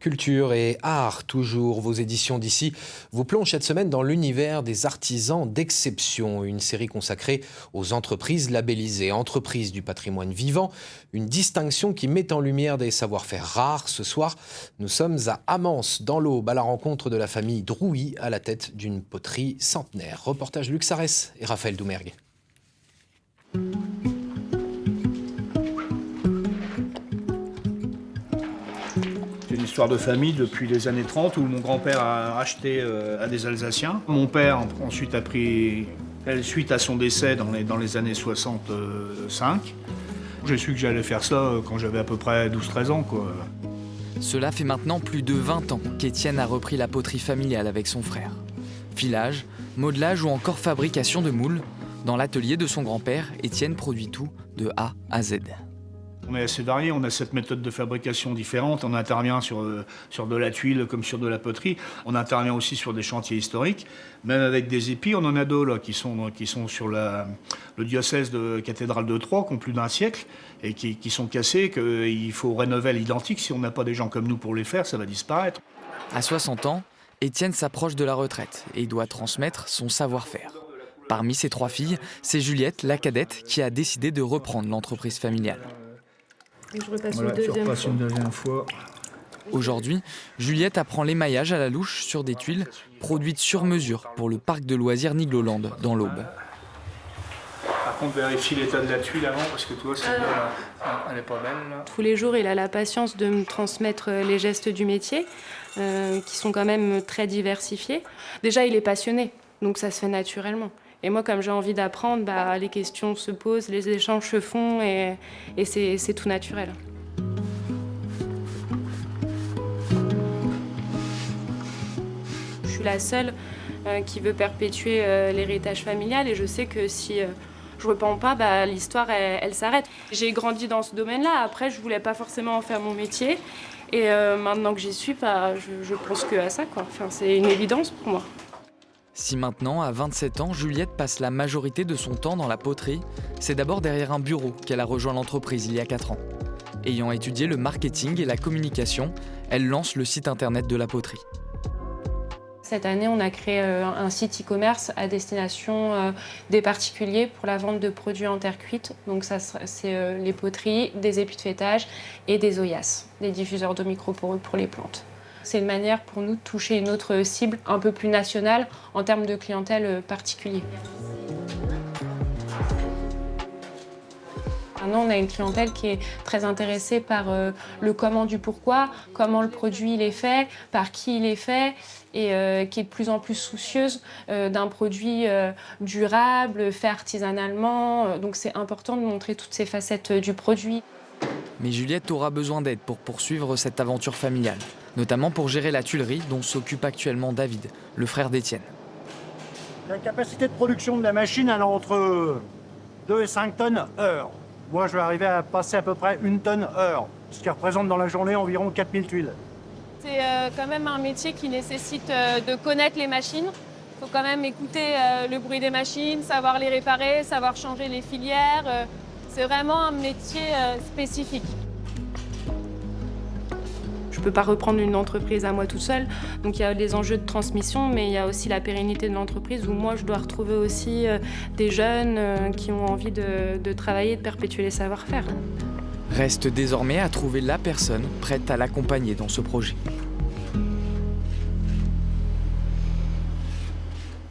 Culture et art, toujours. Vos éditions d'ici vous plongent cette semaine dans l'univers des artisans d'exception. Une série consacrée aux entreprises labellisées, entreprises du patrimoine vivant. Une distinction qui met en lumière des savoir-faire rares. Ce soir, nous sommes à Amance, dans l'Aube, à la rencontre de la famille Drouy, à la tête d'une poterie centenaire. Reportage Luc Sarès et Raphaël Doumergue. C'est une histoire de famille depuis les années 30 où mon grand-père a acheté à des Alsaciens. Mon père ensuite a pris suite à son décès dans les années 65. J'ai su que j'allais faire ça quand j'avais à peu près 12-13 ans, quoi. Cela fait maintenant plus de 20 ans qu'Étienne a repris la poterie familiale avec son frère. Filage, modelage ou encore fabrication de moules. Dans l'atelier de son grand-père, Étienne produit tout de A à Z. On est assez varié, on a 7 méthodes de fabrication différentes. On intervient sur de la tuile comme sur de la poterie. On intervient aussi sur des chantiers historiques. Même avec des épis, on en a deux là, qui sont sur le diocèse de cathédrale de Troyes, qui ont plus d'un siècle, et qui sont cassés, qu'il faut rénover à l'identique. Si on n'a pas des gens comme nous pour les faire, ça va disparaître. À 60 ans, Étienne s'approche de la retraite et doit transmettre son savoir-faire. Parmi ses 3 filles, c'est Juliette, la cadette, qui a décidé de reprendre l'entreprise familiale. Je repasse une deuxième fois. Aujourd'hui, Juliette apprend l'émaillage à la louche sur des tuiles produites sur mesure pour le parc de loisirs Nigloland dans l'Aube. Par contre, vérifie l'état de la tuile avant, parce que toi, elle est pas belle. Là. Tous les jours, il a la patience de me transmettre les gestes du métier, qui sont quand même très diversifiés. Déjà, il est passionné, donc ça se fait naturellement. Et moi, comme j'ai envie d'apprendre, les questions se posent, les échanges se font et c'est tout naturel. Je suis la seule qui veut perpétuer l'héritage familial et je sais que si je ne reprends pas, l'histoire, elle s'arrête. J'ai grandi dans ce domaine-là. Après, je ne voulais pas forcément en faire mon métier. Et maintenant que j'y suis, je pense qu'à ça, quoi. Enfin, c'est une évidence pour moi. Si maintenant, à 27 ans, Juliette passe la majorité de son temps dans la poterie, c'est d'abord derrière un bureau qu'elle a rejoint l'entreprise il y a 4 ans. Ayant étudié le marketing et la communication, elle lance le site internet de la poterie. Cette année, on a créé un site e-commerce à destination des particuliers pour la vente de produits en terre cuite. Donc ça, c'est les poteries, des épis de fêtage et des oyas, des diffuseurs d'eau microporeux pour les plantes. C'est une manière pour nous de toucher une autre cible un peu plus nationale en termes de clientèle particulier. Maintenant, on a une clientèle qui est très intéressée par le comment du pourquoi, comment le produit il est fait, par qui il est fait, et qui est de plus en plus soucieuse d'un produit durable, fait artisanalement. Donc c'est important de montrer toutes ces facettes du produit. Mais Juliette aura besoin d'aide pour poursuivre cette aventure familiale, notamment pour gérer la tuilerie dont s'occupe actuellement David, le frère d'Étienne. La capacité de production de la machine, elle est entre 2 et 5 tonnes heure. Moi, je vais arriver à passer à peu près 1 tonne heure, ce qui représente dans la journée environ 4000 tuiles. C'est quand même un métier qui nécessite de connaître les machines. Il faut quand même écouter le bruit des machines, savoir les réparer, savoir changer les filières. C'est vraiment un métier spécifique. Je ne peux pas reprendre une entreprise à moi toute seule. Donc il y a des enjeux de transmission, mais il y a aussi la pérennité de l'entreprise où moi je dois retrouver aussi des jeunes qui ont envie de travailler, de perpétuer les savoir-faire. Reste désormais à trouver la personne prête à l'accompagner dans ce projet.